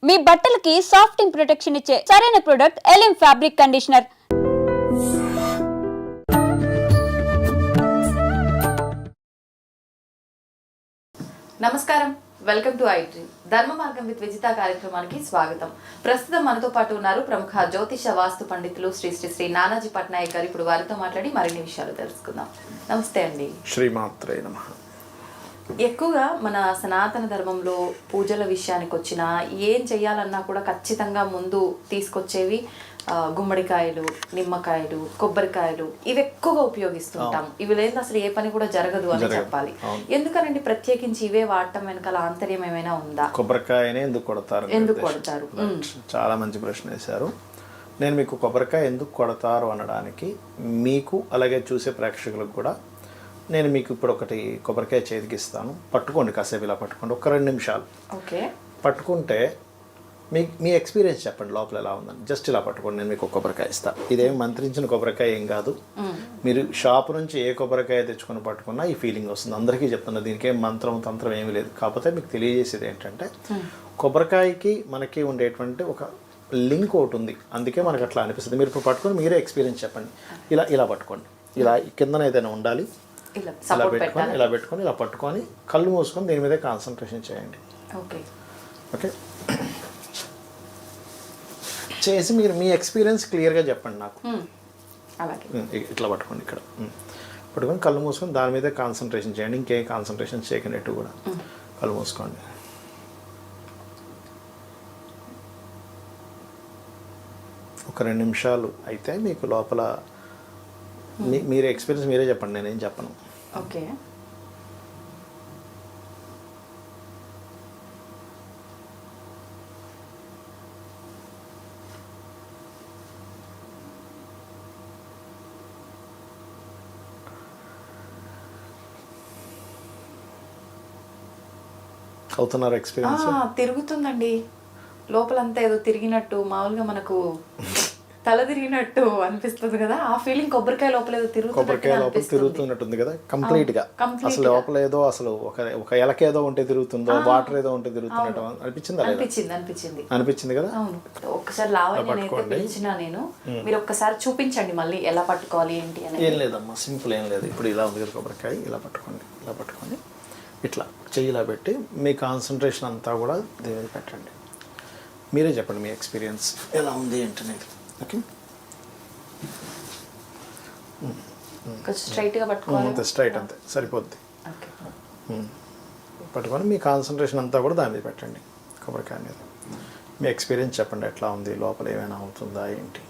మీ బట్టలకి సాఫ్టింగ్ ప్రొటెక్షన్ ఇచ్చే సరైన ప్రొడక్ట్ ఎలిమ్ ఫ్యాబ్రిక్ కండిషనర్. నమస్కారం, వెల్కమ్ టు ఐడ్రీ ధర్మ మార్గం విత్ విజిత కార్యక్రమానికి స్వాగతం. ప్రస్తుతం మనతో పాటు ఉన్నారు ప్రముఖ జ్యోతిష వాస్తు పండితులు శ్రీ శ్రీ శ్రీ నానాజీ పట్నాయక్ గారు. ఇప్పుడు వారితో మాట్లాడి మరిన్ని విషయాలు తెలుసుకుందాం. నమస్తే అండి. శ్రీమాత్రే నమః. ఎక్కువగా మన సనాతన ధర్మంలో పూజల విషయానికి వచ్చినా ఏం చెయ్యాలన్నా కూడా ఖచ్చితంగా ముందు తీసుకొచ్చేవి గుమ్మడికాయలు, నిమ్మకాయలు, కొబ్బరికాయలు ఇవి ఎక్కువగా ఉపయోగిస్తుంటాం. ఇవి లేదు అసలు ఏ పని కూడా జరగదు అని చెప్పాలి. ఎందుకనండి ప్రత్యేకించి ఇవే వాడటం వెనకాల ఆంతర్యం ఏమైనా ఉందా? కొబ్బరికాయనే ఎందుకు కొడతారు? చాలా మంచి ప్రశ్న వేశారు. నేను మీకు కొబ్బరికాయ ఎందుకు కొడతారు అనడానికి మీకు అలాగే చూసే ప్రేక్షకులకు కూడా నేను మీకు ఇప్పుడు ఒకటి కొబ్బరికాయ చేతికిస్తాను. పట్టుకోండి, కాసేపు ఇలా పట్టుకోండి, ఒక 2 నిమిషాలు. ఓకే, పట్టుకుంటే మీ ఎక్స్పీరియన్స్ చెప్పండి లోపల ఎలా ఉందని. జస్ట్ ఇలా పట్టుకోండి, నేను మీకు కొబ్బరికాయ ఇస్తాను. ఇదేం మంత్రించిన కొబ్బరికాయ ఏం కాదు. మీరు షాప్ నుంచి ఏ కొబ్బరికాయ తెచ్చుకొని పట్టుకున్నా ఈ ఫీలింగ్ వస్తుంది. అందరికీ చెప్తున్నా, దీనికి ఏం తంత్రం ఏమీ లేదు. కాకపోతే మీకు తెలియజేసేది ఏంటంటే కొబ్బరికాయకి మనకి ఉండేటువంటి ఒక లింక్ ఒకటి ఉంది, అందుకే మనకు అట్లా అనిపిస్తుంది. మీరు ఇప్పుడు పట్టుకొని మీరే ఎక్స్పీరియన్స్ చెప్పండి. ఇలా పట్టుకోండి, ఇలా కిందన ఏదైనా ఉండాలి. ఇలా పెట్టుకొని ఇలా పట్టుకొని కళ్ళు మూసుకొని దీని మీదే కాన్సన్ట్రేషన్ చేయండి. ఓకే, చేసి మీరు మీ ఎక్స్పీరియన్స్ క్లియర్గా చెప్పండి నాకు. ఇట్లా పట్టుకోండి, ఇక్కడ పట్టుకొని కళ్ళు మూసుకొని దాని మీదే కాన్సన్ట్రేషన్ చేయండి. ఇంకేం కాన్సన్ట్రేషన్ చేయకునేట్టు కూడా కళ్ళు మూసుకోండి. ఒక 2 నిమిషాలు అయితే మీకు లోపల మీరు ఎక్స్పీరియన్స్ మీరే చెప్పండి, నేనేం చెప్పను. ఓకే, అవుతున్నారు ఎక్స్పీరియన్స్? తిరుగుతుందండి లోపలంతా, ఏదో తిరిగినట్టు, మామూలుగా మనకు తల తిరిగినట్టు అనిపిస్తుంది కదా, ఆ ఫీలింగ్ కొబ్బరికాయ లోపల ఏదో తిరుగుతున్నట్టుంది కదా. కంప్లీట్ గా అసలు లోపల ఏదో అసలు ఒక ఎలక ఏదో ఉంటే తిరుగుతుందో, వాటర్ ఏదో ఉంటే తిరుగుతున్నట్టు అనిపించింది కదా. ఒక్కసారి లావణ్య పిలిచినా నేను, మీరు ఒక్కసారి చూపించండి మళ్ళీ ఎలా పట్టుకోవాలి ఏంటి అని. ఏం లేదమ్మా, సింపుల్, ఏం లేదు. ఇప్పుడు ఇలా ఉంది కదా కొబ్బరికాయ, ఇలా పట్టుకోండి ఇట్లా చెయ్యి ఇలా పెట్టి మీ కాన్సన్ట్రేషన్ అంతా కూడా దీని మీద పెట్టండి. మీరే చెప్పండి మీ ఎక్స్పీరియన్స్ ఎలా ఉంది ఏంటనేది. ఓకే, స్ట్రైట్ అంతే సరిపోద్ది. పట్టుకొని మీ కాన్సన్ట్రేషన్ అంతా కూడా దాని మీద పెట్టండి, కొబ్బరికాయ మీద. మీ ఎక్స్పీరియన్స్ చెప్పండి, ఎట్లా ఉంది, లోపల ఏమైనా అవుతుందా ఏంటి.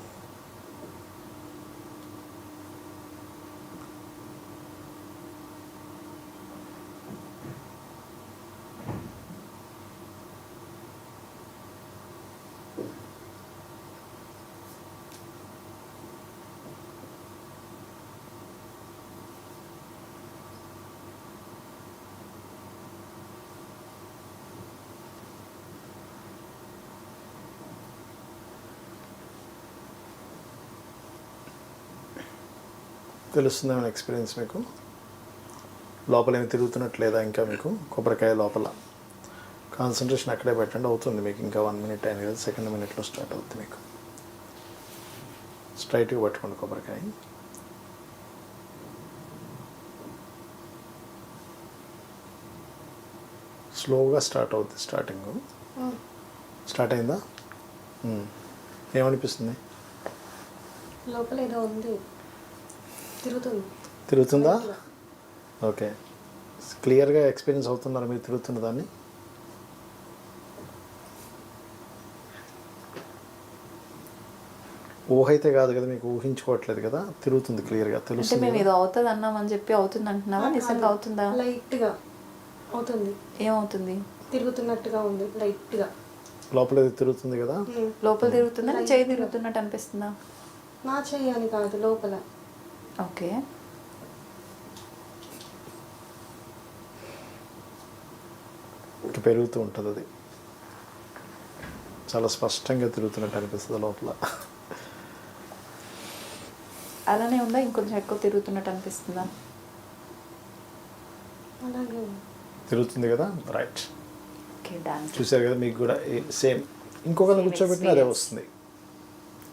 తెలుస్తుందేమైనా ఎక్స్పీరియన్స్ మీకు? లోపల ఏమి తిరుగుతున్నట్లేదా ఇంకా మీకు? కొబ్బరికాయ లోపల కాన్సన్ట్రేషన్ అక్కడే పెట్టండి, అవుతుంది మీకు. ఇంకా 1 మినిట్ అయింది కదా, 2nd మినిట్లో స్టార్ట్ అవుతుంది మీకు. స్ట్రైట్గా పట్టుకోండి కొబ్బరికాయ. స్లోగా స్టార్ట్ అవుతుంది. స్టార్ట్ అయిందా? ఏమనిపిస్తుంది? లోపల ఏదో ఉంది, తిరుగుతుందా? ఓకే, క్లియర్గా ఎక్స్పీరియన్స్ అవుతున్నారు మీరు తిరుగుతున్న దాన్ని? ఊహ అయితే కాదు కదా, మీకు ఊహించుకోవట్లేదు కదా, తిరుగుతుంది క్లియర్గా తెలుస్తుంది. మేము ఏదో అవుతుంది అన్నామని చెప్పి అవుతుంది అంటున్నావా? నిజంగా అవుతుందా? లైట్గా అవుతుంది. ఏమవుతుంది? తిరుగుతున్నట్టుగా ఉంది లైట్గా. లోపల ఏదో తిరుగుతుంది కదా. లోపల తిరుగుతుందా, చేయి తిరుగుతున్నట్టు అనిపిస్తుందా? నా చెయ్యి అని కాదు, లోపల. ఓకే, పెరుగుతూ ఉంటుంది, అది చాలా స్పష్టంగా తిరుగుతున్నట్టు అనిపిస్తుంది లోపల. అలానే ఉందా, ఇంకొంచెం ఎక్కువ తిరుగుతున్నట్టు అనిపిస్తుందా? అలాగే తిరుగుతుంది కదా. రైట్, ఓకే, డాన్స్ చూసారు కదా, మీకు కూడా సేమ్ ఇంకొకరిని కూర్చోబెట్టినా అదే వస్తుంది.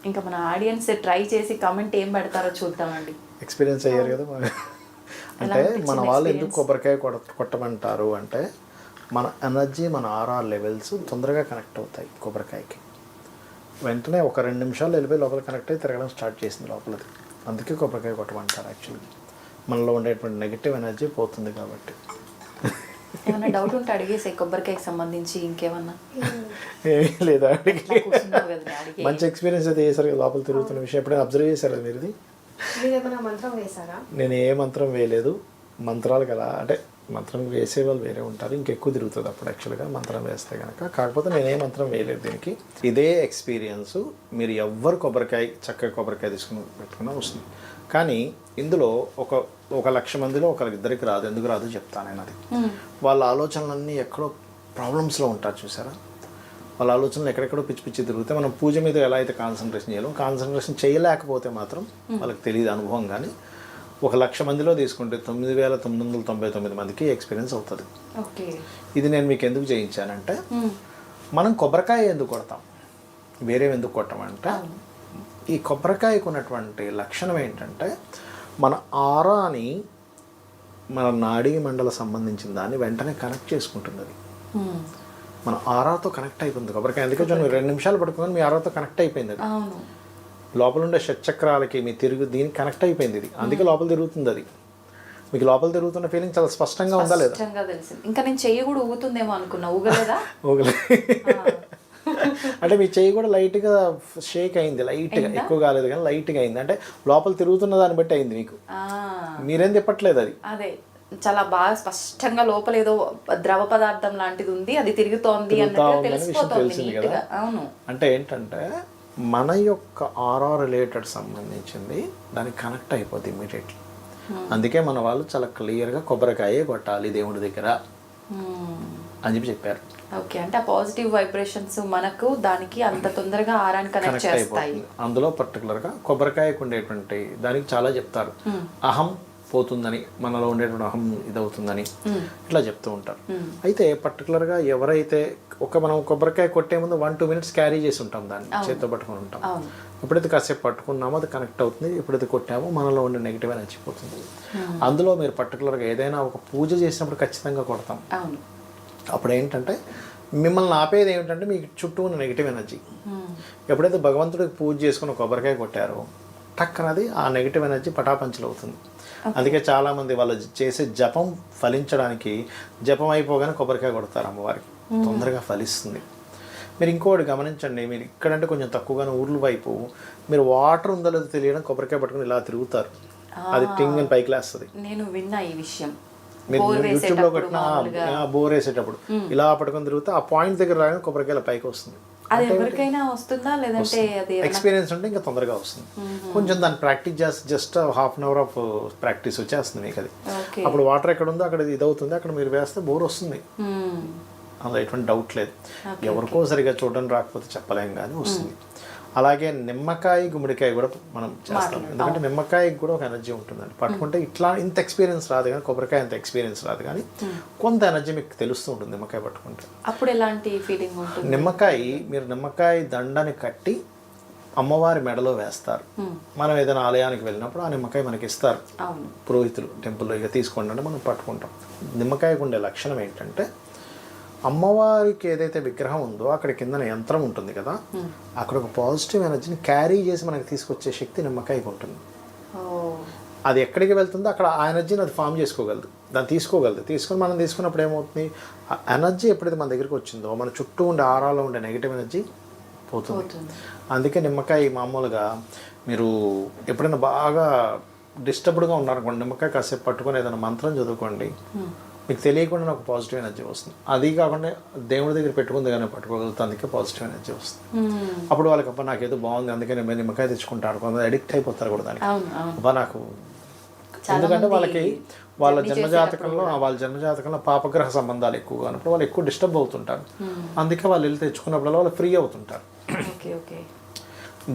ఇంకా మన ఆడియన్స్ ట్రై చేసి కమెంట్ ఏం పెడతారో చూద్దామండి. ఎక్స్పీరియన్స్ అయ్యారు కదా అంటే మన వాళ్ళు ఎందుకు కొబ్బరికాయ కొట్టమంటారు అంటే మన ఎనర్జీ మన ఆర్ఆర్ లెవెల్స్ తొందరగా కనెక్ట్ అవుతాయి కొబ్బరికాయకి. వెంటనే ఒక 2 నిమిషాలు వెళ్ళిపోయి లోపల కనెక్ట్ అయ్యి తిరగడం స్టార్ట్ చేసింది లోపలది. అందుకే కొబ్బరికాయ కొట్టమంటారు. యాక్చువల్లీ మనలో ఉండేటువంటి నెగిటివ్ ఎనర్జీ పోతుంది కాబట్టి. ఏమన్నా డౌట్ ఉంటే అడిగేసే కొబ్బరికాయకి సంబంధించి ఇంకేమన్నా. ఏమీ లేదా అడిగి కూర్చున్నావు కదా అడిగే. మంచి ఎక్స్పీరియన్స్ అయితే చేశారు కదా లోపల తిరుగుతున్న విషయం ఎప్పుడైనా అబ్జర్వ్ చేశారు మీరు ఇది? మీరు ఏమైనా మంత్రం వేశారా? నేను ఏ మంత్రం వేయలేదు. మంత్రాలు కదా అంటే మంత్రం వేసే వాళ్ళు వేరే ఉంటారు, ఇంకెక్కువ తిరుగుతుంది అప్పుడు యాక్చువల్గా మంత్రం వేస్తే కనుక. కాకపోతే నేనే మంత్రం వేయలేదు దీనికి. ఇదే ఎక్స్పీరియన్స్ మీరు ఎవ్వరు చక్కగా కొబ్బరికాయ తీసుకుని పెట్టుకున్నా వస్తుంది. కానీ ఇందులో ఒక 1,00,000 మందిలో ఒకరిద్దరికి రాదు. ఎందుకు రాదు చెప్తాను నేను. అది వాళ్ళ ఆలోచనలన్నీ ఎక్కడో ప్రాబ్లమ్స్లో ఉంటారు చూసారా. వాళ్ళ ఆలోచనలు ఎక్కడెక్కడో పిచ్చి పిచ్చి తిరుగుతాయి. మనం పూజ మీద ఎలా అయితే కాన్సన్ట్రేషన్ చేయాలో కాన్సన్ట్రేషన్ చేయలేకపోతే మాత్రం వాళ్ళకి తెలియదు అనుభవం. కానీ 1,00,000 మందిలో తీసుకుంటే 9,999 మందికి ఎక్స్పీరియన్స్ అవుతుంది. ఇది నేను మీకు ఎందుకు చేయించానంటే మనం కొబ్బరికాయ ఎందుకు కొడతాం, వేరేవి ఎందుకు కొట్టమంటే ఈ కొబ్బరికాయకు ఉన్నటువంటి లక్షణం ఏంటంటే మన ఆరాని మన నాడీ మండల సంబంధించిన దాన్ని వెంటనే కనెక్ట్ చేసుకుంటుంది. అది మన ఆరాతో కనెక్ట్ అయిపోయింది కొబ్బరికాయ. అందుకే మీరు 2 నిమిషాలు పట్టుకుని మీ ఆరాతో కనెక్ట్ అయిపోయింది. అది లోపల ఉండే షట్చక్రాలకి మీ దీనికి కనెక్ట్ అయిపోయింది. ఇది అందుకే లోపల తిరుగుతుంది. అది మీకు లోపల తిరుగుతున్న ఫీలింగ్ చాలా స్పష్టంగా ఉందా లేదా? ఇంకా నేను చెయ్యి కూడా ఊగుతుందేమో అనుకున్నా. ఊగలేదా? అంటే మీ చెయ్యి కూడా లైట్గా షేక్ అయింది. లైట్గా, ఎక్కువ కాలేదు కానీ లైట్గా అయింది. అంటే లోపల తిరుగుతున్న దాన్ని బట్టి అయింది మీకు. మీరేం తిప్పట్లేదు. అది అదే చాలా బాగా స్పష్టంగా లోపల ఏదో ద్రవ పదార్థం లాంటిది ఉంది, అది తిరుగుతోంది అన్నట్టు తెలిసిపోతుంది కదా. అవును. అంటే ఏంటంటే మన యొక్క ఆర్ఆర్ రిలేటెడ్ సంబంధించింది దానికి కనెక్ట్ అయిపోద్ది ఇమీడియట్లీ. అందుకే మన వాళ్ళు చాలా క్లియర్గా కొబ్బరికాయే కొట్టాలి దేవుడి దగ్గర అని చెప్పారు. ఓకే, అంటే ఆ పాజిటివ్ వైబ్రేషన్స్ మనకు దానికి అంత తొందరగా ఆరాన్ని కనెక్ట్ చేస్తాయి. అందులో పర్టికులర్గా కొబ్బరికాయకు ఉండేటువంటి దానికి చాలా చెప్తారు. అహం పోతుందని, మనలో ఉండేటువంటి అహం ఇదవుతుందని ఇట్లా చెప్తూ ఉంటారు. అయితే పర్టికులర్గా ఎవరైతే మనం కొబ్బరికాయ కొట్టే ముందు 1-2 మినిట్స్ క్యారీ చేసి ఉంటాం, దాన్ని చేతితో పట్టుకుని ఉంటాం. ఎప్పుడైతే కాసేపు పట్టుకున్నామో అది కనెక్ట్ అవుతుంది. ఎప్పుడైతే కొట్టామో మనలో ఉండే నెగిటివ్ ఎనర్జీ పోతుంది. అందులో మీరు పర్టికులర్గా ఏదైనా ఒక పూజ చేసినప్పుడు ఖచ్చితంగా కొడతాం. అప్పుడు ఏంటంటే మిమ్మల్ని ఆపేది ఏమిటంటే మీకు చుట్టూ ఉన్న నెగిటివ్ ఎనర్జీ. ఎప్పుడైతే భగవంతుడికి పూజ చేసుకుని కొబ్బరికాయ కొట్టారో టక్కనది ఆ నెగిటివ్ ఎనర్జీ పటాపంచలు అవుతుంది. అందుకే చాలామంది వాళ్ళు చేసే జపం ఫలించడానికి జపం అయిపోగానే కొబ్బరికాయ కొడతారు అమ్మవారికి, తొందరగా ఫలిస్తుంది. మీరు ఇంకోటి గమనించండి, మీరు ఇక్కడంటే కొంచెం తక్కువగానే ఊర్ల వైపు మీరు వాటర్ ఉందో లేదో తెలియడం కొబ్బరికాయ పట్టుకుని ఇలా తిరుగుతారు, అది టింగ్ అని పైకి లేస్తుంది. నేను విన్నా ఈ విషయం. మీరు యూట్యూబ్లో కొట్టిన బోర్ వేసేటప్పుడు ఇలా పట్టుకొని తిరుగుతే ఆ పాయింట్ దగ్గర రాగానే కొబ్బరికాయల పైకి వస్తుంది. అది ఎవరికైనా వస్తుందా లేదంటే అది ఎక్స్పీరియన్స్ ఉంటే ఇంకా తొందరగా వస్తుంది. కొంచెం దాన్ని ప్రాక్టీస్ చేస్తే జస్ట్ ½ అవర్ ఆఫ్ ప్రాక్టీస్ వచ్చేస్తుంది మీకు. అది అప్పుడు వాటర్ ఎక్కడ ఉందో అక్కడ ఇది అవుతుంది, అక్కడ మీరు వేస్తే బోర్ వస్తుంది, అందులో ఎటువంటి డౌట్ లేదు. ఎవరికో సరిగా చూడడం రాకపోతే చెప్పలేం కానీ వస్తుంది. అలాగే నిమ్మకాయ గుమ్మడికాయ కూడా మనం చేస్తాం, ఎందుకంటే నిమ్మకాయకి కూడా ఒక ఎనర్జీ ఉంటుందండి. పట్టుకుంటే ఇంత ఎక్స్పీరియన్స్ రాదు కానీ కొబ్బరికాయ అంత ఎక్స్పీరియన్స్ రాదు కానీ కొంత ఎనర్జీ మీకు తెలుస్తూ ఉంటుంది నిమ్మకాయ పట్టుకుంటే. అప్పుడు ఎలాంటి ఫీలింగ్ ఉంటుంది? మీరు నిమ్మకాయ దండని కట్టి అమ్మవారి మెడలో వేస్తారు. మనం ఏదైనా ఆలయానికి వెళ్ళినప్పుడు ఆ నిమ్మకాయ మనకి ఇస్తారు పురోహితులు, టెంపుల్లో. ఇక తీసుకోండి అంటే మనం పట్టుకుంటాం. నిమ్మకాయకు ఉండే లక్షణం ఏంటంటే అమ్మవారికి ఏదైతే విగ్రహం ఉందో అక్కడ కింద యంత్రం ఉంటుంది కదా, అక్కడ ఒక పాజిటివ్ ఎనర్జీని క్యారీ చేసి మనకి తీసుకొచ్చే శక్తి నిమ్మకాయకు ఉంటుంది. అది ఎక్కడికి వెళ్తుందో అక్కడ ఆ ఎనర్జీని అది ఫామ్ చేసుకోగలదు, దాన్ని తీసుకోగలదు. మనం తీసుకున్నప్పుడు ఏమవుతుంది, ఆ ఎనర్జీ ఎప్పుడైతే మన దగ్గరికి వచ్చిందో మన చుట్టూ ఉండే ఆరాలో ఉండే నెగిటివ్ ఎనర్జీ పోతుంది. అందుకే నిమ్మకాయ మామూలుగా మీరు ఎప్పుడైనా బాగా డిస్టర్బ్డ్గా ఉన్నారనుకోండి, నిమ్మకాయ కాసేపు పట్టుకొని ఏదైనా మంత్రం చదువుకోండి, మీకు తెలియకుండా నాకు పాజిటివ్ ఎనర్జీ వస్తుంది. అది కాకుండా దేవుడి దగ్గర పెట్టుకుంది కానీ పట్టుకోగలుగుతుంది, అందుకే పాజిటివ్ ఎనర్జీ వస్తుంది. అప్పుడు వాళ్ళకి అబ్బా నాకేదో బాగుంది అందుకే నేను నిమ్మకాయ తెచ్చుకుంటాను, కొంత అడిక్ట్ అయిపోతారు కూడా దానికి. అబ్బా నాకు, ఎందుకంటే వాళ్ళకి వాళ్ళ జన్మజాతకంలో పాపగ్రహ సంబంధాలు ఎక్కువగా ఉన్నప్పుడు వాళ్ళు ఎక్కువ డిస్టర్బ్ అవుతుంటారు. అందుకే వాళ్ళు వెళ్ళి తెచ్చుకున్నప్పుడు వాళ్ళు ఫ్రీ అవుతుంటారు.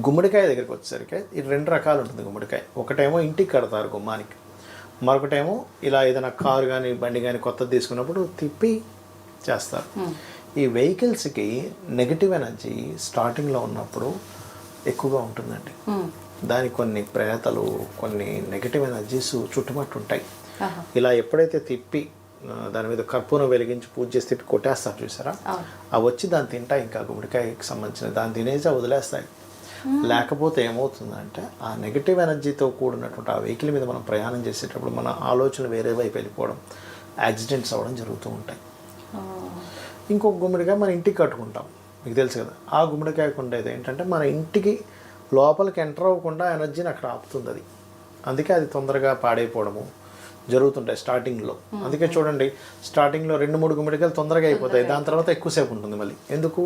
గుమ్మడికాయ దగ్గరికి వచ్చేసరికి ఇది 2 రకాలు ఉంటుంది గుమ్మడికాయ. ఒకటేమో ఇంటికి కడతారు గుమ్మానికి, మరొకటేమో ఇలా ఏదైనా కారు కానీ బండి కానీ కొత్తది తీసుకున్నప్పుడు తిప్పి చేస్తారు. ఈ వెహికల్స్కి నెగిటివ్ ఎనర్జీ స్టార్టింగ్లో ఉన్నప్పుడు ఎక్కువగా ఉంటుందండి. దానికి కొన్ని ప్రేతలు, కొన్ని నెగిటివ్ ఎనర్జీస్ చుట్టుముట్టు ఉంటాయి. ఇలా ఎప్పుడైతే తిప్పి దాని మీద కర్పూరం వెలిగించి పూజ చేసి తిప్పి కొట్టేస్తారు చూసారా, అవి వచ్చి దాన్ని తింటాయి. ఇంకా గుమ్మడికాయకి సంబంధించిన దాన్ని తినేసి అవి వదిలేస్తాయి. లేకపోతే ఏమవుతుందంటే ఆ నెగిటివ్ ఎనర్జీతో కూడినటువంటి ఆ వెహికల్ మీద మనం ప్రయాణం చేసేటప్పుడు మన ఆలోచనలు వేరే వైపు వెళ్ళిపోవడం, యాక్సిడెంట్స్ అవ్వడం జరుగుతూ ఉంటాయి. ఇంకొక గుమ్మడికాయ మన ఇంటికి కట్టుకుంటాం, మీకు తెలుసు కదా. ఆ గుమ్మడికాయకు ఉండేది ఏంటంటే మన ఇంటికి లోపలికి ఎంటర్ అవ్వకుండా ఎనర్జీని అక్కడ ఆపుతుంది అది. అందుకే అది తొందరగా పాడైపోవడము జరుగుతుంటాయి స్టార్టింగ్లో. అందుకే చూడండి, స్టార్టింగ్లో 2-3 గుమ్మడికాయలు తొందరగా అయిపోతాయి, దాని తర్వాత ఎక్కువసేపు ఉంటుంది మళ్ళీ. ఎందుకు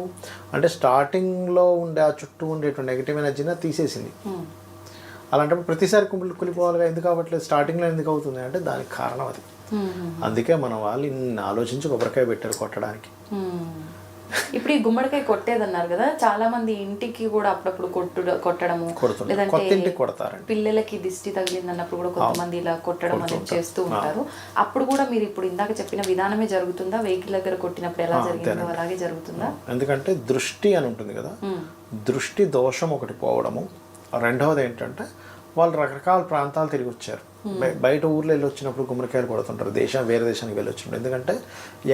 అంటే స్టార్టింగ్లో ఉండే ఆ చుట్టూ ఉండేటువంటి నెగిటివ్ ఎనర్జీని తీసేసింది. అలాంటప్పుడు ప్రతిసారి కులిపోవాలిగా, ఎందుకు అవ్వట్లేదు, స్టార్టింగ్లో ఎందుకు అవుతుంది అంటే దానికి కారణం అది. అందుకే మన వాళ్ళు ఇన్ని ఆలోచించి కొబ్బరికాయ పెట్టారు కొట్టడానికి. ఇప్పుడు ఈ గుమ్మడికాయ కొట్టేదన్నారు కదా, చాలా మంది ఇంటికి కూడా అప్పుడప్పుడు కొట్టడము, లేదంటే పిల్లలకి దిష్టి తగిలింది అన్నప్పుడు కూడా కొంతమంది ఇలా కొట్టడం అనేది చేస్తూ ఉంటారు. అప్పుడు కూడా మీరు ఇప్పుడు ఇందాక చెప్పిన విధానమే జరుగుతుందా? వెహికల్ దగ్గర కొట్టినప్పుడు ఎలా జరిగిందో అలాగే జరుగుతుందా? ఎందుకంటే దృష్టి అని ఉంటుంది కదా, దృష్టి దోషం ఒకటి పోవడము. రెండవది ఏంటంటే వాళ్ళు రకరకాల ప్రాంతాలు తిరిగి వచ్చారు. బయట ఊర్లో వెళ్ళి వచ్చినప్పుడు గుమ్మడికాయలు కొడుతుంటారు, వేరే దేశానికి వెళ్ళి వచ్చినప్పుడు. ఎందుకంటే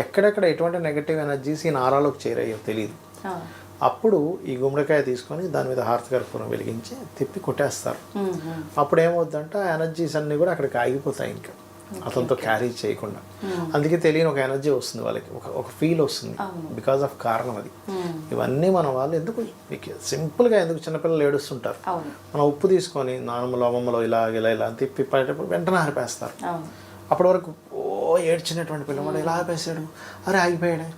ఎక్కడెక్కడ ఎటువంటి నెగటివ్ ఎనర్జీస్ ఈ నారాలోకి చేరాయో తెలియదు. అప్పుడు ఈ గుమ్మడికాయ తీసుకొని దాని మీద హారతికర్పూరం వెలిగించి తిప్పి కొట్టేస్తారు. అప్పుడు ఏమవుతుందంటే ఆ ఎనర్జీస్ అన్నీ కూడా అక్కడికి ఆగిపోతాయి, ఇంకా అతనితో క్యారీ చేయకుండా. అందుకే తెలియని ఒక ఎనర్జీ వస్తుంది వాళ్ళకి, ఒక ఫీల్ వస్తుంది, బికాజ్ ఆఫ్ కారణం అది. ఇవన్నీ మన వాళ్ళు ఎందుకు సింపుల్గా, ఎందుకు చిన్నపిల్లలు ఏడుస్తుంటారు, మనం ఉప్పు తీసుకొని నానమ్మలో అమ్మమ్మలో ఇలా ఇలా ఇలా తిప్పి పడేటప్పుడు వెంటనే ఆరిపేస్తారు. అప్పటి వరకు ఏడ్చినటువంటి పిల్లవాడు ఇలా ఆపేసాడు, అరే ఆగిపోయాడే,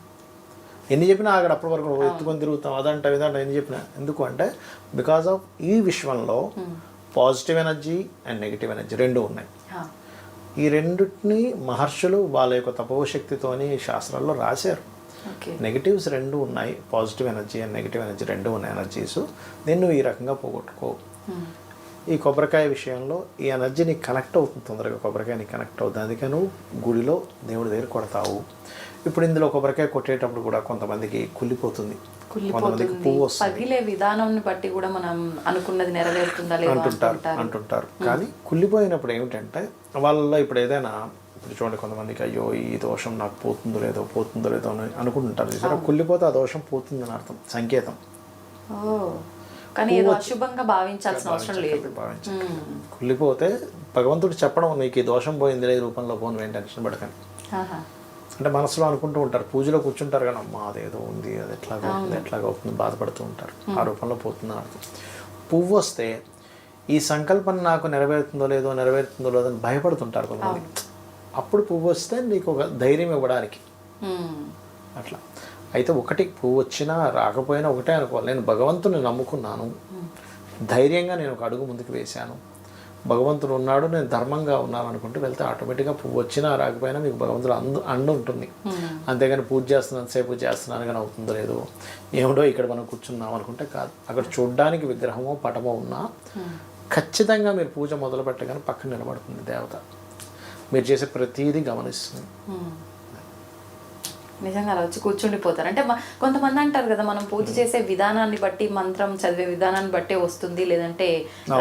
ఎన్ని చెప్పినా ఆగడు. అప్పటి వరకు ఎత్తుకొని తిరుగుతాం, అదంట ఇదంట ఎన్ని చెప్పినా. ఎందుకు అంటే బికాజ్ ఆఫ్ ఈ విశ్వంలో positive energy and negative energy రెండు ఉన్నాయి. ఈ రెండింటిని మహర్షులు వాళ్ళ యొక్క తపోశక్తితోని శాస్త్రాల్లో రాశారు. నెగిటివ్స్ రెండు ఉన్నాయి, positive energy and negative energy రెండు ఉన్నాయి ఎనర్జీస్. దీన్ని నువ్వు ఈ రకంగా పోగొట్టుకో. ఈ కొబ్బరికాయ విషయంలో ఈ ఎనర్జీ నీకు కనెక్ట్ అవుతుంది, తొందరగా కొబ్బరికాయ నీకు కనెక్ట్ అవుతుంది. అందుకే నువ్వు గుడిలో దేవుడి దగ్గర కొడతావు. ఇప్పుడు ఇందులో కొబ్బరికాయ కొట్టేటప్పుడు కూడా కొంతమందికి కుళ్ళిపోతుంది, కొంతమందికి పువ్వు వస్తుంది, పగిలే విధానాన్ని బట్టి కూడా మనం అనుకున్నది నెరవేరుతుందా అంటుంటారు. కానీ కుళ్ళిపోయినప్పుడు ఏమిటంటే వాళ్ళలో ఇప్పుడు ఏదైనా, ఇప్పుడు చూడండి కొంతమందికి అయ్యో ఈ దోషం నాకు పోతుందో లేదో అని అనుకుంటుంటారు. చూసారా, కుళ్ళిపోతే ఆ దోషం పోతుందని అర్థం, సంకేతం. కానీ ఏదో అశుభంగా భావించాల్సిన అవసరం లేదు. కుళ్ళిపోతే భగవంతుడు చెప్పడం, నీకు ఈ దోషం పోయింది లేదు రూపంలో పోను, ఏం టెన్షన్ పడకండి. అంటే మనసులో అనుకుంటూ ఉంటారు, పూజలో కూర్చుంటారు కానీ అమ్మా అదేదో ఉంది, అది ఎట్లాగా అవుతుంది బాధపడుతూ ఉంటారు. ఆ రూపంలో పోతుందని అర్థం. పువ్వు వస్తే ఈ సంకల్పం నాకు నెరవేరుతుందో లేదో అని భయపడుతుంటారు కొంతమంది. అప్పుడు పువ్వు వస్తే నీకు ఒక ధైర్యం ఇవ్వడానికి అట్లా. అయితే ఒకటి పువ్వు వచ్చినా రాకపోయినా ఒకటే అనుకోవాలి, నేను భగవంతుని నమ్ముకున్నాను, ధైర్యంగా నేను ఒక అడుగు ముందుకు వేశాను, భగవంతుడు ఉన్నాడు, నేను ధర్మంగా ఉన్నాను అనుకుంటూ వెళ్తే ఆటోమేటిక్గా పువ్వు వచ్చినా రాకపోయినా మీకు భగవంతుడు అండు ఉంటుంది. అంతేగాని పూజ చేస్తున్నాను కానీ అవుతుందో లేదో, ఏమిటో ఇక్కడ మనం కూర్చున్నాం అనుకుంటే కాదు. అక్కడ చూడ్డానికి విగ్రహమో పటమో ఉన్నా ఖచ్చితంగా మీరు పూజ మొదలు పెట్టగానే పక్కన నిలబడుతుంది దేవత, మీరు చేసే ప్రతీది గమనిస్తుంది. నిజంగా అలా వచ్చి కూర్చుండిపోతారు. అంటే కొంతమంది అంటారు కదా, మనం పూజ చేసే విధానాన్ని బట్టి, మంత్రం చదివే విధానాన్ని బట్టే వస్తుంది, లేదంటే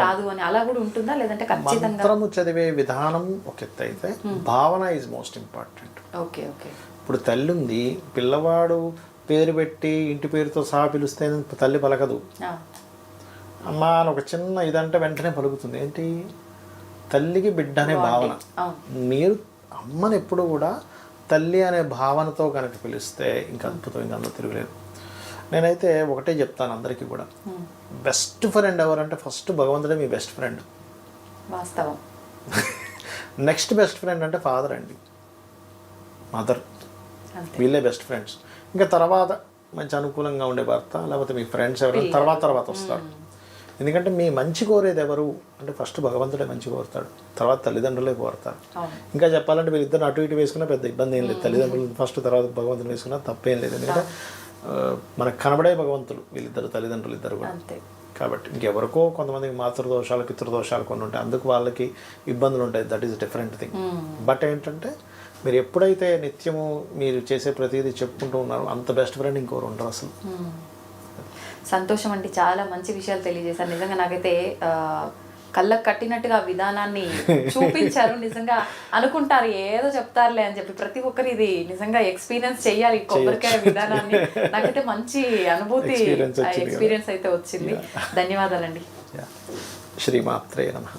రాదు అని. అలా కూడా ఉంటుందా? లేదంటే ఖచ్చితంగా మంత్రము చదివే విధానం ఒక ఎత్తు అయితే భావన ఈజ్ మోస్ట్ ఇంపార్టెంట్. ఓకే. ఇప్పుడు తల్లి ఉంది, పిల్లవాడు పేరు పెట్టి ఇంటి పేరుతో సహా పిలిస్తే తల్లి పలకదు, అమ్మా అని ఒక చిన్న ఇదంటే వెంటనే పలుకుతుంది. ఏంటి, తల్లికి బిడ్డ అనే భావన. మీరు అమ్మని ఎప్పుడు కూడా తల్లి అనే భావనతో కనుక పిలిస్తే ఇంకా అద్భుతం, ఇంకా అందులో తిరగలేదు. నేనైతే ఒకటే చెప్తాను అందరికీ కూడా, బెస్ట్ ఫ్రెండ్ ఎవరంటే ఫస్ట్ భగవంతుడే మీ బెస్ట్ ఫ్రెండ్. వాస్తవం. నెక్స్ట్ బెస్ట్ ఫ్రెండ్ అంటే ఫాదర్ అండి, మదర్, వీళ్ళే బెస్ట్ ఫ్రెండ్స్. ఇంకా తర్వాత మంచి అనుకూలంగా ఉండే భర్త, లేకపోతే మీ ఫ్రెండ్స్ ఎవరైనా తర్వాత వస్తారు. ఎందుకంటే మీ మంచి కోరేది ఎవరు అంటే ఫస్ట్ భగవంతుడే మంచి కోరుతాడు, తర్వాత తల్లిదండ్రులే కోరుతారు. ఇంకా చెప్పాలంటే వీళ్ళిద్దరు అటు ఇటు వేసుకున్నా పెద్ద ఇబ్బంది ఏం లేదు, తల్లిదండ్రులు ఫస్ట్ తర్వాత భగవంతుని వేసుకున్నా తప్పేం లేదు. ఎందుకంటే మనకు కనబడే భగవంతులు వీళ్ళిద్దరు, తల్లిదండ్రులు ఇద్దరు కూడా. కాబట్టి ఇంకెవరికో కొంతమందికి మాతృదోషాలు పితృదోషాలు కొన్ని ఉంటాయి, అందుకు వాళ్ళకి ఇబ్బందులు ఉంటాయి, that is different thing. But ఏంటంటే మీరు ఎప్పుడైతే నిత్యము మీరు చేసే ప్రతిదీ చెప్పుకుంటూ ఉన్నారో అంత బెస్ట్ ఫ్రెండ్ ఇంకోరు ఉండరు అసలు. సంతోషం అండి, చాలా మంచి విషయాలు తెలియజేశారు. నిజంగా నాకైతే కళ్ళకు కట్టినట్టుగా విధానాన్ని చూపించారు. నిజంగా అనుకుంటారు ఏదో చెప్తారులే అని చెప్పి, ప్రతి ఒక్కరు ఇది నిజంగా ఎక్స్పీరియన్స్ చేయాలి కొబ్బరికాయ విధానాన్ని. నాకైతే మంచి అనుభూతి ఎక్స్పీరియన్స్ అయితే వచ్చింది. ధన్యవాదాలండి. శ్రీమాత్రే నమః.